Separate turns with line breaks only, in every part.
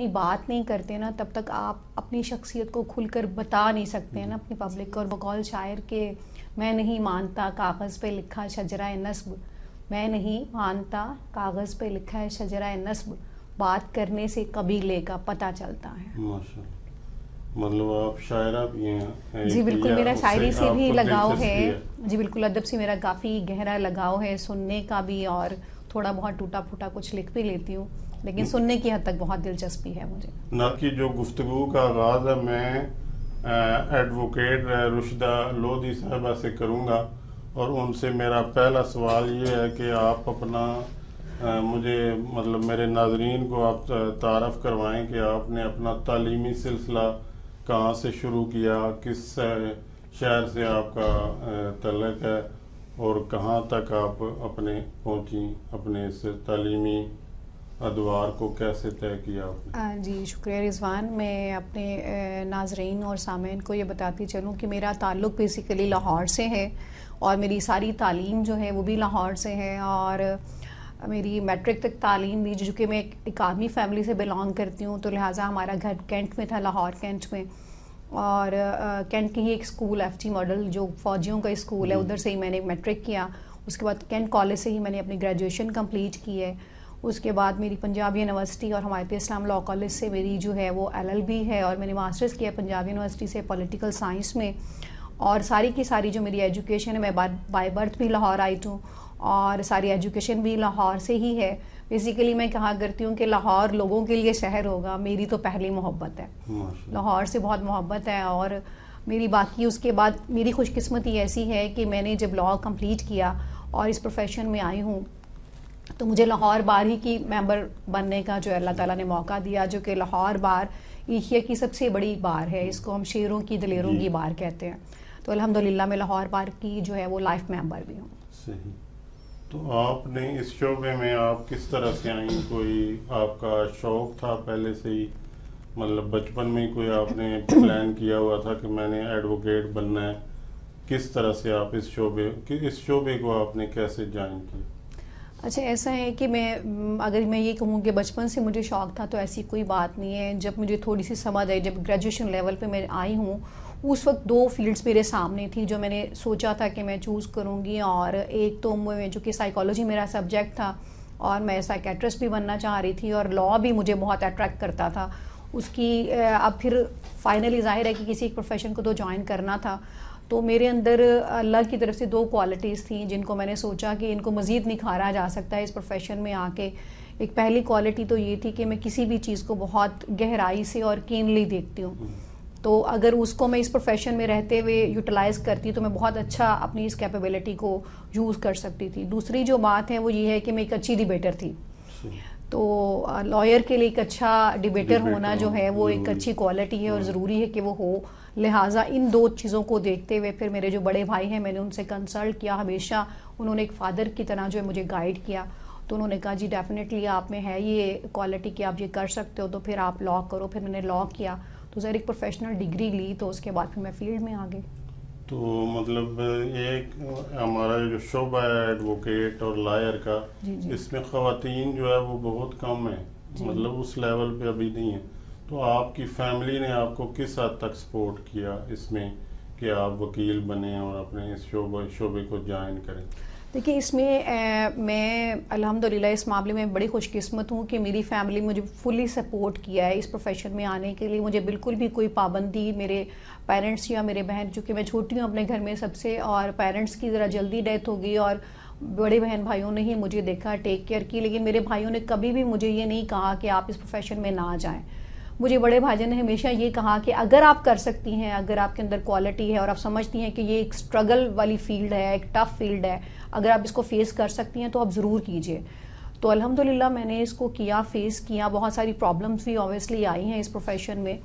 اپنی بات نہیں کرتے نا تب تک آپ اپنی شخصیت کو کھل کر بتا نہیں سکتے ہیں نا اپنی پبلک کو. اور بقول شاعر کہ میں نہیں مانتا کاغذ پہ لکھا شجرہ نصب, میں نہیں مانتا کاغذ پہ لکھا ہے شجرہ نصب, بات کرنے سے قبیلے کا پتہ چلتا ہے.
ماشاء اللہ. مطلب آپ شاعرہ بھی ہیں؟
جی بالکل, میرا شاعری سے بھی لگاؤ ہے. جی بالکل, ادب سے میرا کافی گہرا لگاؤ ہے, سننے کا بھی, اور تھوڑا بہت ٹوٹا پھوٹا کچھ لکھ بھی لیتی ہوں, لیکن سننے کی حد تک بہت دلچسپی ہے مجھے.
نہ کی جو گفتگو کا آغاز ہے میں ایڈوکیٹ رشدہ لودھی صاحبہ سے کروں گا, اور ان سے میرا پہلا سوال یہ ہے کہ آپ اپنا مجھے مطلب میرے ناظرین کو آپ تعارف کروائیں کہ آپ نے اپنا تعلیمی سلسلہ کہاں سے شروع کیا, کس شہر سے آپ کا تعلق ہے, اور کہاں تک آپ اپنے پہنچی, اپنے اس تعلیمی ادوار کو کیسے طے کیا آپ نے؟
جی شکریہ رضوان. میں اپنے ناظرین اور سامعین کو یہ بتاتی چلوں کہ میرا تعلق بیسیکلی لاہور سے ہے, اور میری ساری تعلیم جو ہے وہ بھی لاہور سے ہے, اور میری میٹرک تک تعلیم بھی, جو کہ میں ایک آرمی فیملی سے بلانگ کرتی ہوں, تو لہٰذا ہمارا گھر کینٹ میں تھا, لاہور کینٹ میں, اور کینٹ کی ہی ایک اسکول ایف ٹی ماڈل جو فوجیوں کا اسکول ہے, ادھر سے ہی میں نے میٹرک کیا. اس کے بعد کینٹ کالج سے ہی میں نے اپنی گریجویشن کمپلیٹ کی ہے. اس کے بعد میری پنجاب یونیورسٹی اور حمایت اسلام لاء کالج سے میری جو ہے وہ LLB ہے, اور میں نے ماسٹرز کیا پنجاب یونیورسٹی سے پولیٹیکل سائنس میں. اور ساری کی ساری جو میری ایجوکیشن ہے, میں بائی برتھ بھی لاہور آئی ہوں, اور ساری ایجوکیشن بھی لاہور سے ہی ہے. بیسیکلی میں کہا کرتی ہوں کہ لاہور لوگوں کے لیے شہر ہوگا, میری تو پہلی محبت ہے, لاہور سے بہت محبت ہے. اور میری باقی اس کے بعد میری خوش قسمتی ایسی ہے کہ میں نے جب لاء کمپلیٹ کیا اور اس پروفیشن میں آئی ہوں, تو مجھے لاہور بار ہی کی ممبر بننے کا جو اللہ تعالیٰ نے موقع دیا, جو کہ لاہور بار ایشیا کی سب سے بڑی بار ہے, اس کو ہم شیروں کی دلیروں کی بار کہتے ہیں. تو الحمدللہ میں لاہور بار کی جو ہے وہ لائف ممبر بھی ہوں.
صحیح. تو آپ نے اس شعبے میں آپ کس طرح سے آئیں؟ کوئی آپ کا شوق تھا پہلے سے ہی, مطلب بچپن میں کوئی آپ نے پلان کیا ہوا تھا کہ میں نے ایڈوکیٹ بننا ہے؟ کس طرح سے آپ اس شعبے کو آپ نے کیسے جوائن کیا؟
اچھا ایسا ہے کہ اگر میں یہ کہوں کہ بچپن سے مجھے شوق تھا تو ایسی کوئی بات نہیں ہے. جب مجھے تھوڑی سی سمجھ آئی, جب گریجویشن لیول پہ میں آئی ہوں, اس وقت 2 فیلڈز میرے سامنے تھی جو میں نے سوچا تھا کہ میں چوز کروں گی. اور ایک تو جو کہ سائیکالوجی میرا سبجیکٹ تھا, اور میں سائیکیٹرسٹ بھی بننا چاہ رہی تھی, اور لاء بھی مجھے بہت اٹریکٹ کرتا تھا. اس کی اب پھر فائنلی ظاہر ہے کہ کسی ایک پروفیشن کو تو جوائن کرنا تھا. تو میرے اندر اللہ کی طرف سے 2 کوالٹیز تھیں جن کو میں نے سوچا کہ ان کو مزید نکھارا جا سکتا ہے اس پروفیشن میں آ کے. ایک پہلی کوالٹی تو یہ تھی کہ میں کسی بھی چیز کو بہت گہرائی سے اور کینلی دیکھتی ہوں, تو اگر اس کو میں اس پروفیشن میں رہتے ہوئے یوٹیلائز کرتی تو میں بہت اچھا اپنی اس کیپیبلٹی کو یوز کر سکتی تھی. دوسری جو بات ہے وہ یہ ہے کہ میں ایک اچھی ڈیبیٹر تھی, تو لائر کے لیے ایک اچھا ڈیبیٹر ہونا جو ہے وہ ایک اچھی کوالٹی ہے اور ضروری ہے کہ وہ ہو. لہٰذا ان 2 چیزوں کو دیکھتے ہوئے پھر میرے جو بڑے بھائی ہیں, میں نے ان سے کنسلٹ کیا, ہمیشہ انہوں نے ایک فادر کی طرح جو ہے مجھے گائیڈ کیا. تو انہوں نے کہا جی ڈیفینیٹلی آپ میں ہے یہ کوالٹی کہ آپ یہ کر سکتے ہو, تو پھر آپ لاء کرو. پھر میں نے لاء کیا, تو ذرا ایک پروفیشنل ڈگری لی, تو اس کے بعد پھر میں فیلڈ میں آ گئی.
تو مطلب ایک ہمارا جو شعبہ ہے ایڈوکیٹ اور لائر کا, اس میں خواتین جو ہے وہ بہت کم ہیں, مطلب اس لیول پہ ابھی نہیں ہے. تو آپ کی فیملی نے آپ کو کس حد تک سپورٹ کیا اس میں کہ آپ وکیل بنیں اور اپنے اس شعبے کو جوائن کریں؟
دیکھیے اس میں الحمدللہ اس معاملے میں بڑی خوش قسمت ہوں کہ میری فیملی مجھے فلی سپورٹ کیا ہے اس پروفیشن میں آنے کے لیے. مجھے بالکل بھی کوئی پابندی میرے پیرنٹس یا میرے بہن, چونکہ میں چھوٹی ہوں اپنے گھر میں سب سے, اور پیرنٹس کی ذرا جلدی ڈیتھ ہو گئی, اور بڑے بہن بھائیوں نے ہی مجھے دیکھا, ٹیک کیئر کی, لیکن میرے بھائیوں نے کبھی بھی مجھے یہ نہیں کہا کہ آپ اس پروفیشن میں نہ جائیں. مجھے بڑے بھائی نے ہمیشہ یہ کہا کہ اگر آپ کر سکتی ہیں, اگر آپ کے اندر کوالٹی ہے اور آپ سمجھتی ہیں کہ یہ ایک سٹرگل والی فیلڈ ہے, ایک ٹف فیلڈ ہے, اگر آپ اس کو فیس کر سکتی ہیں تو آپ ضرور کیجئے. تو الحمدللہ میں نے اس کو کیا, فیس کیا. بہت ساری پرابلمس بھی اوبویسلی آئی ہیں اس پروفیشن میں,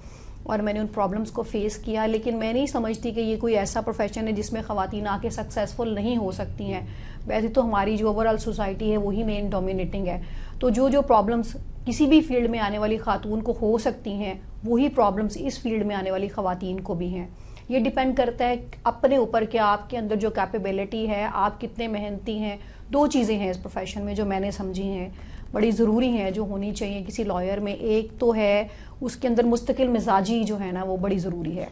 اور میں نے ان پرابلمس کو فیس کیا, لیکن میں نہیں سمجھتی کہ یہ کوئی ایسا پروفیشن ہے جس میں خواتین آ کے سکسیزفل نہیں ہو سکتی ہیں. ویسے تو ہماری جو اوور آل سوسائٹی ہے وہی مین ڈومینیٹنگ ہے, تو جو پرابلمس کسی بھی فیلڈ میں آنے والی خاتون کو ہو سکتی ہیں وہی پرابلمس اس فیلڈ میں آنے والی خواتین کو بھی ہیں. یہ ڈیپینڈ کرتا ہے اپنے اوپر کہ آپ کے اندر جو کیپیبلٹی ہے, آپ کتنے محنتی ہیں. 2 چیزیں ہیں اس پروفیشن میں جو میں نے سمجھی ہیں. بڑی ضروری ہیں جو ہونی چاہیے کسی لائر میں. ایک تو ہے اس کے اندر مستقل مزاجی جو ہے نا وہ بڑی ضروری ہے.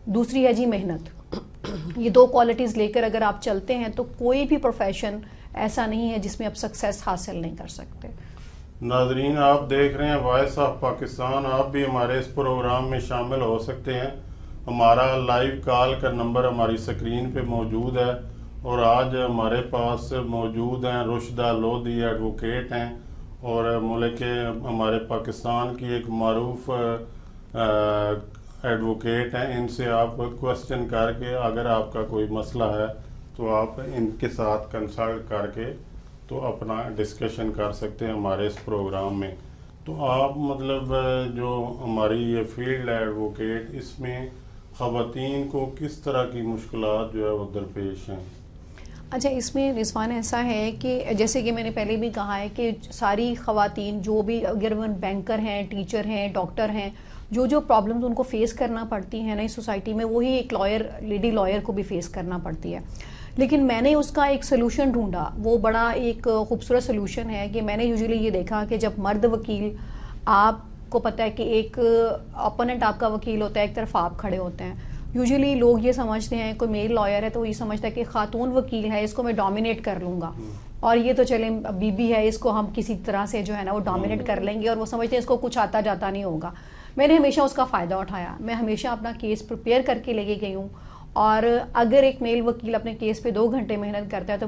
دوسری ہے جی محنت. یہ دو کوالٹیز لے کر اگر آپ چلتے ہیں تو کوئی بھی پروفیشن ایسا نہیں ہے جس میں آپ سکسیس حاصل نہیں کر سکتے.
ناظرین آپ دیکھ رہے ہیں وائس آف پاکستان. آپ بھی ہمارے اس پروگرام میں شامل ہو سکتے ہیں. ہمارا لائیو کال کا نمبر ہماری سکرین پہ موجود ہے اور آج ہمارے پاس موجود ہیں رشدہ لودھی، ایڈوکیٹ ہیں اور ملک ہمارے پاکستان کی ایک معروف ایڈوکیٹ ہیں. ان سے آپ کوسچن کر کے اگر آپ کا کوئی مسئلہ ہے تو آپ ان کے ساتھ کنسلٹ کر کے تو اپنا ڈسکشن کر سکتے ہیں ہمارے اس پروگرام میں. تو آپ مطلب جو ہماری یہ فیلڈ ہے ایڈوکیٹ، اس میں خواتین کو کس طرح کی مشکلات جو ہے وہ درپیش ہیں؟
اچھا، اس میں رضوان ایسا ہے کہ جیسے کہ میں نے پہلے بھی کہا ہے کہ ساری خواتین جو بھی اگر وہ بینکر ہیں، ٹیچر ہیں، ڈاکٹر ہیں، جو پرابلمز ان کو فیس کرنا پڑتی ہیں نا اس سوسائٹی میں، وہی ایک لائر، لیڈی لائر کو بھی فیس کرنا پڑتی ہے. لیکن میں نے اس کا ایک سلوشن ڈھونڈا. وہ بڑا ایک خوبصورت سلوشن ہے کہ میں نے یوزلی یہ دیکھا کہ جب مرد وکیل، آپ کو پتہ ہے کہ ایک اپوننٹ آپ کا وکیل ہوتا ہے، ایک طرف آپ کھڑے ہوتے ہیں. یوزلی لوگ یہ سمجھتے ہیں کوئی میل لائر ہے تو وہ یہ سمجھتا ہے کہ خاتون وکیل ہے، اس کو میں ڈومینیٹ کر لوں گا، اور یہ تو چلیں بی بی ہے، اس کو ہم کسی طرح سے جو ہے نا وہ ڈومینیٹ کر لیں گے، اور وہ سمجھتے ہیں اس کو کچھ آتا جاتا نہیں ہوگا. میں نے ہمیشہ اس کا فائدہ اٹھایا. میں ہمیشہ اپنا کیس پریپیئر کر کے لے کے گئی ہوں، اور اگر ایک میل وکیل اپنے کیس پہ 2 گھنٹے محنت کرتا ہے تو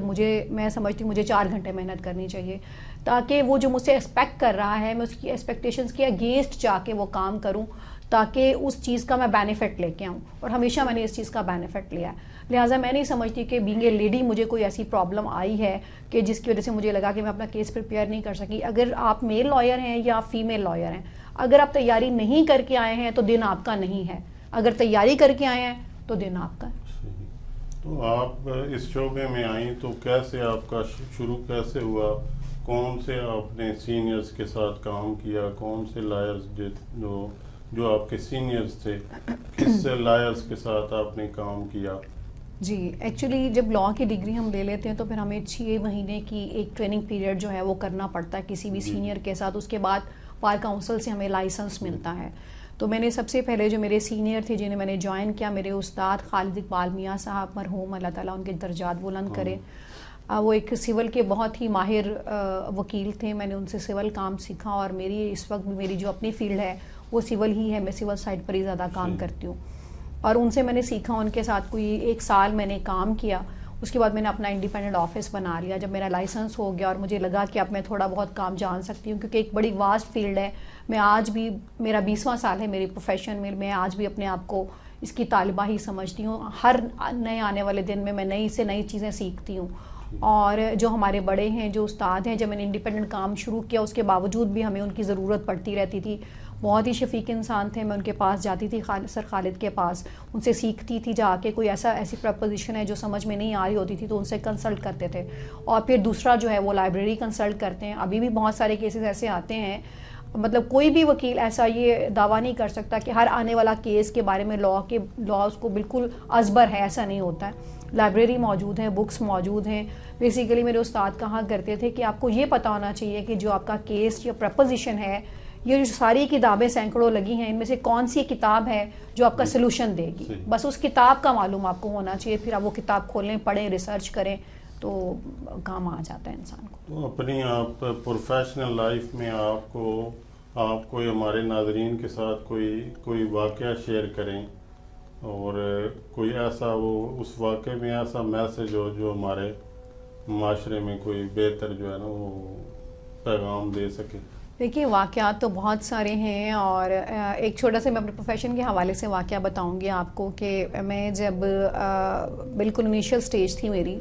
میں سمجھتی ہوں مجھے 4 گھنٹے محنت کرنی چاہیے، تاکہ وہ جو مجھ سے ایکسپیکٹ کر رہا ہے میں اس کی ایکسپیکٹیشنز کے اگینسٹ جا کے وہ کام کروں، تاکہ اس چیز کا میں بینیفٹ لے کے آؤں. اور ہمیشہ میں نے اس چیز کا بینیفٹ لیا ہے. لہٰذا میں نہیں سمجھتی کہ بینگ اے لیڈی مجھے کوئی ایسی پرابلم آئی ہے کہ جس کی وجہ سے مجھے لگا کہ میں اپنا کیس پریپیئر نہیں کر سکی. اگر آپ میل لائر ہیں یا فیمیل لائر ہیں، اگر آپ تیاری نہیں کر کے آئے ہیں تو دن آپ کا نہیں ہے. اگر تیاری کر کے آئے ہیں تو دن آپ کا ہے.
تو آپ اس شعبے میں آئیں تو کیسے آپ کا شروع کیسے ہوا؟ کون سے آپ نے سینئرز کے ساتھ کام کیا؟ کون سے لائرز جو آپ کے سینئرز تھے، کس لائرز کے ساتھ آپ نے کام کیا؟
جی ایکچولی جب لاء کی ڈگری ہم لے لیتے ہیں تو پھر ہمیں 6 مہینے کی ایک ٹریننگ پیریڈ جو ہے وہ کرنا پڑتا ہے کسی بھی سینئر کے ساتھ. اس کے بعد بار کاؤنسل سے ہمیں لائسنس ملتا ہے. تو میں نے سب سے پہلے جو میرے سینئر تھے جنہیں میں نے جوائن کیا، میرے استاد خالد اقبال میاں صاحب مرحوم، اللہ تعالیٰ ان کے درجات بلند کرے. وہ ایک سول کے بہت ہی ماہر وکیل تھے. میں نے ان سے سول کام سیکھا، اور میری اس وقت میری جو اپنی فیلڈ ہے وہ سول ہی ہے. میں سول سائڈ پر ہی زیادہ کام کرتی ہوں، اور ان سے میں نے سیکھا. ان کے ساتھ کوئی 1 سال میں نے کام کیا. اس کے بعد میں نے اپنا انڈیپینڈنٹ آفس بنا لیا. جب میرا لائسنس ہو گیا اور مجھے لگا کہ اب میں تھوڑا بہت کام جان سکتی ہوں، کیونکہ ایک بڑی واسٹ فیلڈ ہے. میں آج بھی، میرا 20واں سال ہے میری پروفیشن میں، میں آج بھی اپنے آپ کو اس کی طالبہ ہی سمجھتی ہوں. ہر نئے آنے والے دن میں نئی سے نئی چیزیں سیکھتی ہوں. اور جو ہمارے بڑے ہیں، جو استاد ہیں، جب میں نے انڈیپینڈنٹ کام شروع کیا اس کے باوجود بھی ہمیں ان کی ضرورت پڑتی رہتی تھی. بہت ہی شفیق انسان تھے. میں ان کے پاس جاتی تھی، سر خالد کے پاس، ان سے سیکھتی تھی جا کے. کوئی ایسی پرپوزیشن ہے جو سمجھ میں نہیں آ رہی ہوتی تھی تو ان سے کنسلٹ کرتے تھے. اور پھر دوسرا جو ہے وہ لائبریری کنسلٹ کرتے ہیں. ابھی بھی بہت سارے کیسز ایسے آتے ہیں، مطلب کوئی بھی وکیل ایسا یہ دعویٰ نہیں کر سکتا کہ ہر آنے والا کیس کے بارے میں لاء اس کو بالکل ازبر ہے. ایسا نہیں ہوتا ہے. لائبریری موجود ہے، بکس موجود ہیں. بیسیکلی میرے استاد کہا کرتے تھے کہ آپ کو یہ پتہ ہونا چاہیے کہ جو آپ کا کیس یا پرپوزیشن ہے، یہ جو ساری کتابیں سینکڑوں لگی ہیں، ان میں سے کون سی کتاب ہے جو آپ کا سلوشن دے گی. بس اس کتاب کا معلوم آپ کو ہونا چاہیے. پھر آپ وہ کتاب کھولیں، پڑھیں، ریسرچ کریں تو کام آ جاتا ہے انسان کو.
تو اپنی آپ پروفیشنل لائف میں آپ کوئی ہمارے ناظرین کے ساتھ کوئی واقعہ شیئر کریں، اور کوئی ایسا اس واقعے میں ایسا میسج ہو جو ہمارے معاشرے میں کوئی بہتر جو ہے نا وہ پیغام دے سکے.
دیکھیے واقعات تو بہت سارے ہیں، اور ایک چھوٹا سا میں اپنے پروفیشن کے حوالے سے واقعہ بتاؤں گی آپ کو کہ میں جب بالکل انیشیل سٹیج تھی میری،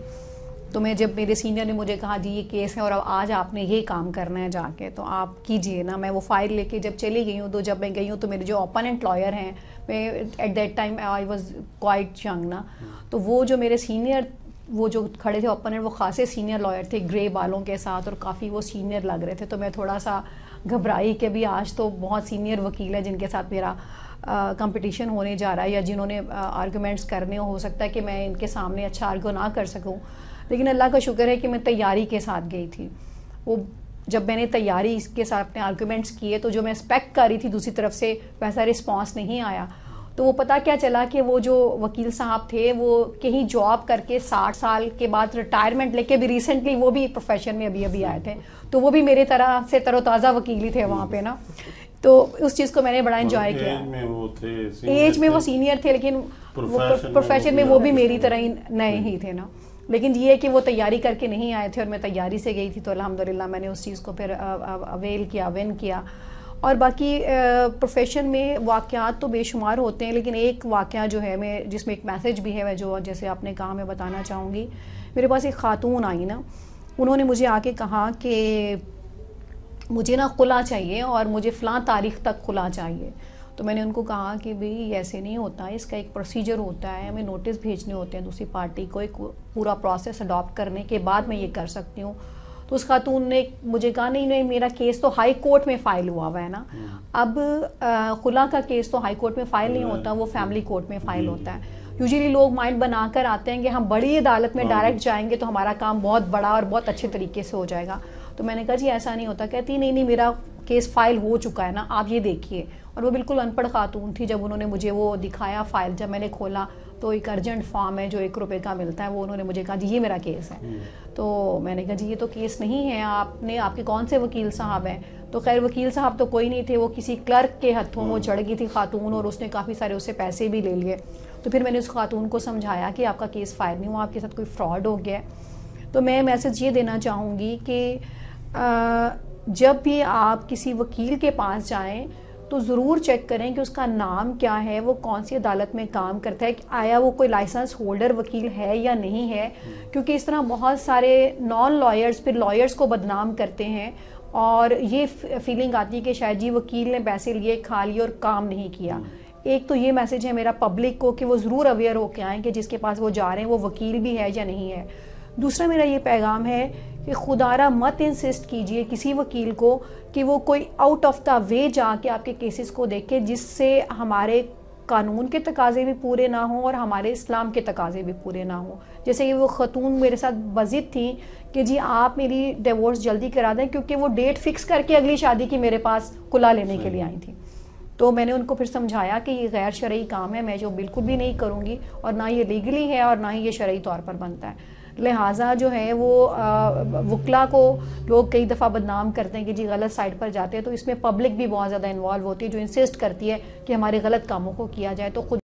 تو میں جب میرے سینئر نے مجھے کہا جی یہ کیس ہے اور اب آج آپ نے یہ کام کرنا ہے جا کے، تو آپ کیجئے نا. میں وہ فائل لے کے جب چلی گئی ہوں، تو جب میں گئی ہوں تو میرے جو اپوننٹ لائر ہیں، میں at that time I was quite young نا، تو وہ جو میرے سینئر، وہ جو کھڑے تھے اپوننٹ، وہ خاصے سینئر لائر تھے، گرے بالوں کے ساتھ، اور کافی وہ سینئر لگ رہے تھے. تو میں تھوڑا سا گھبرائی کہ بھی آج تو بہت سینئر وکیل ہے جن کے ساتھ میرا کمپٹیشن ہونے جا رہا ہے، یا جنہوں نے آرگومنٹس کرنے ہو سکتا ہے کہ میں ان کے سامنے اچھا آرگو نہ کر سکوں. لیکن اللہ کا شکر ہے کہ میں تیاری کے ساتھ گئی تھی. وہ جب میں نے تیاری اس کے ساتھ اپنے آرگومنٹس کیے تو جو میں ایکسپیکٹ کر رہی تھی دوسری طرف سے ویسا رسپانس نہیں آیا. تو وہ پتہ کیا چلا کہ وہ جو وکیل صاحب تھے وہ کہیں جاب کر کے 60 سال کے بعد ریٹائرمنٹ لے کے بھی ریسنٹلی وہ بھی پروفیشن میں ابھی آئے تھے, تو وہ بھی میرے طرح سے تر و تازہ وکیل ہی تھے وہاں پہ نا. تو اس چیز کو میں نے بڑا انجوائے کیا. ایج میں وہ سینئر تھے لیکن پروفیشن میں وہ بھی میری طرح ہی نئے ہی تھے نا. لیکن یہ ہے کہ وہ تیاری کر کے نہیں آئے تھے اور میں تیاری سے گئی تھی, تو الحمدللہ میں نے اس چیز کو پھر اویل کیا, ون کیا. اور باقی پروفیشن میں واقعات تو بے شمار ہوتے ہیں, لیکن ایک واقعہ جو ہے میں جس میں ایک میسج بھی ہے جو جیسے آپ نے کہا میں بتانا چاہوں گی. میرے پاس ایک خاتون آئی نا, انہوں نے مجھے آ کے کہا کہ مجھے نا خلا چاہیے اور مجھے فلاں تاریخ تک خلا چاہیے. تو میں نے ان کو کہا کہ بھئی ایسے نہیں ہوتا, اس کا ایک پروسیجر ہوتا ہے, ہمیں نوٹس بھیجنے ہوتے ہیں دوسری پارٹی کو, ایک پورا پروسیس اڈاپٹ کرنے کے بعد میں یہ کر سکتی ہوں. تو اس خاتون نے مجھے کہا نہیں میرا کیس تو ہائی کورٹ میں فائل ہوا ہے نا. اب خلا کا کیس تو ہائی کورٹ میں فائل نہیں ہوتا, وہ فیملی کورٹ میں فائل ہوتا ہے. یوزلی لوگ مائنڈ بنا کر آتے ہیں کہ ہم بڑی عدالت میں ڈائریکٹ جائیں گے تو ہمارا کام بہت بڑا اور بہت اچھے طریقے سے ہو جائے گا. تو میں نے کہا جی ایسا نہیں ہوتا. کہتی نہیں میرا کیس فائل ہو چکا ہے نا, آپ یہ دیکھیے. اور وہ بالکل ان پڑھ خاتون تھی. جب انہوں نے مجھے وہ دکھایا فائل, جب میں نے کھولا تو ایک ارجنٹ فارم ہے جو 1 روپے کا ملتا ہے, وہ انہوں نے مجھے کہا جی یہ میرا کیس ہے. تو میں نے کہا جی یہ تو کیس نہیں ہے, آپ کے کون سے وکیل صاحب ہیں؟ تو خیر وکیل صاحب تو کوئی نہیں تھے, وہ کسی کلرک کے ہاتھوں وہ چڑھ گئی تھی خاتون, اور اس نے کافی سارے اس سے پیسے بھی لے لیے. تو پھر میں نے اس خاتون کو سمجھایا کہ آپ کا کیس فائل نہیں ہوا, آپ کے ساتھ کوئی فراڈ ہو گیا ہے. تو میں میسج یہ دینا چاہوں گی کہ جب بھی آپ کسی وکیل کے پاس جائیں تو ضرور چیک کریں کہ اس کا نام کیا ہے, وہ کون سی عدالت میں کام کرتا ہے, آیا وہ کوئی لائسنس ہولڈر وکیل ہے یا نہیں ہے. کیونکہ اس طرح بہت سارے نان لائرز پھر لائرز کو بدنام کرتے ہیں, اور یہ فیلنگ آتی ہے کہ شاید جی وکیل نے پیسے لیے, کھا لیے اور کام نہیں کیا. ایک تو یہ میسج ہے میرا پبلک کو کہ وہ ضرور اویئر ہو کے آئیں کہ جس کے پاس وہ جا رہے ہیں وہ وکیل بھی ہے یا نہیں ہے. دوسرا میرا یہ پیغام ہے کہ خدارہ مت انسسٹ کیجئے کسی وکیل کو کہ وہ کوئی آؤٹ آف دا وے جا کے آپ کے کیسز کو دیکھے, جس سے ہمارے قانون کے تقاضے بھی پورے نہ ہوں اور ہمارے اسلام کے تقاضے بھی پورے نہ ہوں. جیسے کہ وہ خاتون میرے ساتھ بضد تھیں کہ جی آپ میری ڈیورس جلدی کرا دیں, کیونکہ وہ ڈیٹ فکس کر کے اگلی شادی کی میرے پاس خلا لینے کے لیے آئی تھیں. تو میں نے ان کو پھر سمجھایا کہ یہ غیر شرعی کام ہے, میں جو بالکل بھی نہیں کروں گی, اور نہ یہ لیگلی ہے اور نہ ہی یہ شرعی طور پر بنتا ہے. لہٰذا جو ہے وہ وکلا کو لوگ کئی دفعہ بدنام کرتے ہیں کہ جی غلط سائٹ پر جاتے ہیں, تو اس میں پبلک بھی بہت زیادہ انوالو ہوتی ہے جو انسسٹ کرتی ہے کہ ہمارے غلط کاموں کو کیا جائے. تو خود